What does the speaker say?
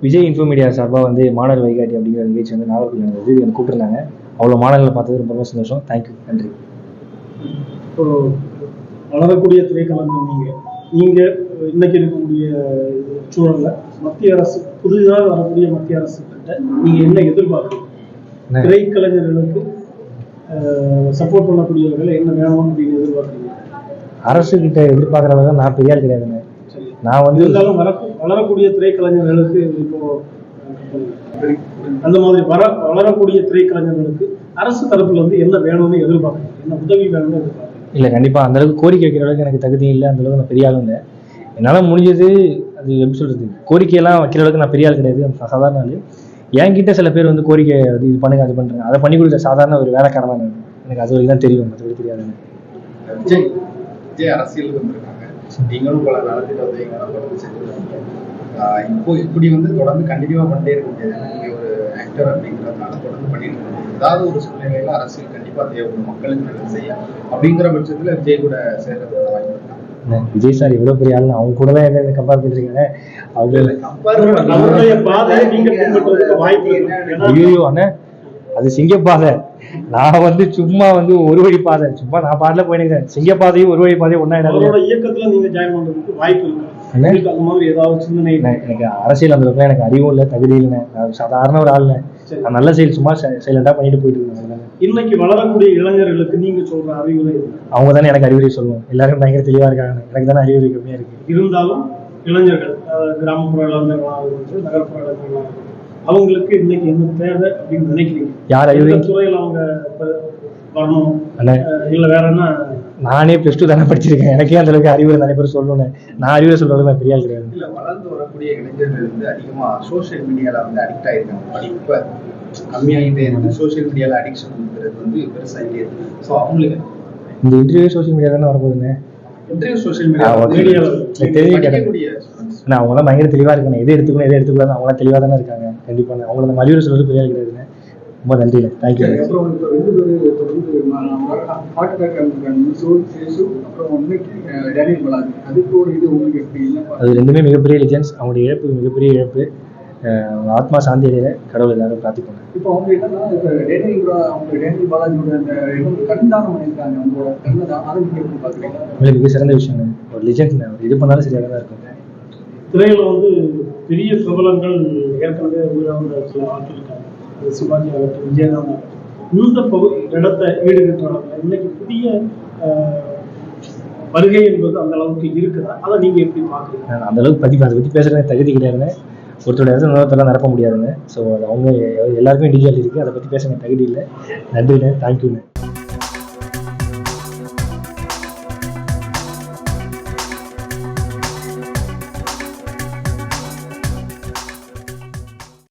Vijay info media சார்பாக வந்து மாணவர் வழிகாட்டி அப்படிங்கிற நிகழ்ச்சி வந்து நாகர்கோவில் நடந்தது. எனக்கு கூப்பிட்டுருந்தாங்க. அவ்வளோ மாணவர்களை பார்த்தது ரொம்ப சந்தோஷம். தேங்க்யூ, நன்றி. இப்போ வளரக்கூடிய திரைக்கலைஞர் நீங்கள் இன்னைக்கு இருக்கக்கூடிய சூழலில் மத்திய அரசு புதிதாக வரக்கூடிய மத்திய அரசு கிட்ட நீங்கள் என்ன எதிர்பார்க்குறீங்க? திரைக்கலைஞர்களுக்கு சப்போர்ட் பண்ணக்கூடியவர்கள் என்ன வேணும் அப்படின்னு எதிர்பார்க்குறீங்க? அரசு கிட்ட எதிர்பார்க்குறவங்க நான் பெரிய ஆள் கிடையாதுங்க. நான் வந்து இருந்தாலும் வளரக்கூடிய திரைக்கலைஞர்களுக்கு இப்போ அந்த மாதிரி வளரக்கூடிய திரைக்கலைஞர்களுக்கு அரசு தரப்புல வந்து என்ன வேணும்னு எதிர்பார்க்குறீங்க? என்ன உதவி வேணும்னு எதிர்பார்க்குறீங்க? இல்லை, கண்டிப்பாக அந்த அளவுக்கு கோரிக்கை வைக்கிற அளவுக்கு எனக்கு தகுதி இல்லை. அந்த அளவுக்கு நான் பெரிய ஆள் இல்லை. என்னால் முடிஞ்சது அது எப்படி சொல்கிறது, கோரிக்கையெல்லாம் வைக்கிற அளவுக்கு நான் பெரிய ஆள் கிடையாது. சாதாரண ஆள். என்கிட்ட சில பேர் வந்து கோரிக்கை அது இது பண்ணுங்க அது பண்ணுறேன், அதை பண்ணி கொடுத்த சாதாரண ஒரு வேலைக்காரன் தான் எனக்கு. அது வரைக்கும் தான் தெரியும், மற்றபடி தெரியாதுங்க. விஜய் அரசியலுக்கு வந்திருக்காங்க. நீங்களும் பல நலத்திட்ட உதவிகளும் தொடர்ந்து செஞ்சுருக்காங்க. இப்போ இப்படி வந்து தொடர்ந்து கண்டினியூவா பண்ணிட்டே இருக்க முடியாது. நீங்க ஒரு ஆக்டர் அப்படிங்கிறதுனால தொடர்ந்து பண்ணிட்டு இருக்க முடியாது. ஏதாவது ஒரு சூழ்நிலையில அரசியல் கண்டிப்பா தேவைப்படும், மக்களுக்கு நல்லது செய்ய. அப்படிங்கிற பட்சத்துல விஜய் கூட சேர்றது வாய்ப்பு இருக்காங்க. விஜய் சார் இவ்வளவு பெரிய ஆள், அவங்க கூட தான் என்ன கம்பேர் பண்ணிருக்காங்க. ஐயோ அண்ணா, அது சிங்கப்பாதை. நான் வந்து சும்மா வந்து ஒரு வழி பாதை, சும்மா நான் பாடல போயிருக்கேன். சிங்கப்பாதையும் ஒரு வழி பாதையும் ஒன்னா இயக்கத்துல நீங்க ஜாயின் பண்றதுக்கு வாய்ப்பு இருக்கு. அந்த மாதிரி ஏதாவது சிந்தனை? எனக்கு அரசியல் அந்த அளவுக்கு எனக்கு அறிவும் இல்லை, தகுதியும் இல்லை. நான் சாதாரண ஒரு ஆள். நான் நல்ல செயல் சும்மா சைலண்டா பண்ணிட்டு போயிட்டு இருக்கேன். இன்னைக்கு வளரக்கூடிய இளைஞர்களுக்கு நீங்க சொல்ற அறிவுரை? அவங்க தானே எனக்கு அறிவுரை சொல்லுவோம். எல்லாரும் பயங்கர தெளிவா இருக்காங்க, எனக்கு தானே அறிவுரை கம்மியா இருக்கு. இருந்தாலும் இளைஞர்கள் கிராமப்புற இளைஞர்களாக நகர்ப்புற இளைஞர்களாக அவங்களுக்கு இன்னைக்கு என்ன தேவை அப்படின்னு நினைக்கிறீங்க? யார் அறிவுரை துறையில் அவங்க வரணும் இல்ல வேற என்ன? நானே +2 தானே படிச்சிருக்கேன். எனக்கே அந்த அளவுக்கு அறிவுரை நிறைய பேர் சொல்லணும். நான் அறிவுரை சொல்றது நான் பெரிய ஆள் கிடையாது. இல்ல, வளர்ந்து வரக்கூடிய இளைஞர்கள் வந்து அதிகமா சோசியல் மீடியால வந்து அடிக்ட் ஆயிருக்காங்க. படிப்ப கம்மியாகிட்டே இருக்கு. சோசியல் மீடியால அடிக்ஷன் வந்து பெருசாகிட்டே இருக்கு. ஸோ அவங்களுக்கு இந்த இன்டர்வியூ சோசியல் மீடியா தானே வரப்போகுதுங்க. இன்டர்வியூ சோசியல் மீடியா அவங்களாம் பயங்கர தெளிவா இருக்காங்க. எதை எடுத்துக்கணும் எதை எடுத்துக்கூடாது அவங்களாம் தெளிவாக தானே இருக்காங்க. கண்டிப்பாக அவங்கள அந்த அறிவுரை சொல்றது பெரிய ஆள் கிடையாதுங்க. ரொம்ப நன்றி, தேங்க்யூ. அது ரெண்டுமே மிகப்பெரிய லெஜெண்ட்ஸ். அவங்களுடைய இழப்பு மிகப்பெரிய இழப்பு. ஆத்மா சாந்தி அடையில கடவுள் எல்லாரும் பிரார்த்திப்பாங்க. இப்போ அவங்க என்னன்னா மிக சிறந்த விஷயம். ஒரு லெஜெண்ட் இது பண்ணாலும் சரியாக தான் இருக்கும். திரையில வந்து பெரிய பிரபலங்கள் ஏற்கனவே ஆக்கியிருக்காங்க. சிவாஜி ஆகட்டும், விஜயகாந்த் ஆகட்டும். இந்த இடத்தை ஈடுகட்டுறாங்க. இன்னைக்கு புதிய வருகை என்பது அந்த அளவுக்கு இருக்குதா? அதை நீங்க எப்படி பாக்குறீங்க? அந்த அளவுக்கு அதை பத்தி பேசுறது தகுதி கிடையாதுங்க. ஒருத்தோட இடத்துல இன்னொருத்தெல்லாம் நிரப்ப முடியாதுங்க. ஸோ அது அவங்க எல்லாருக்கும் இண்டிவிஜுவல் இருக்கு. அதை பத்தி பேசுற தகுதி இல்லை. நன்றிண்ணே, தேங்க்யூண்ணே.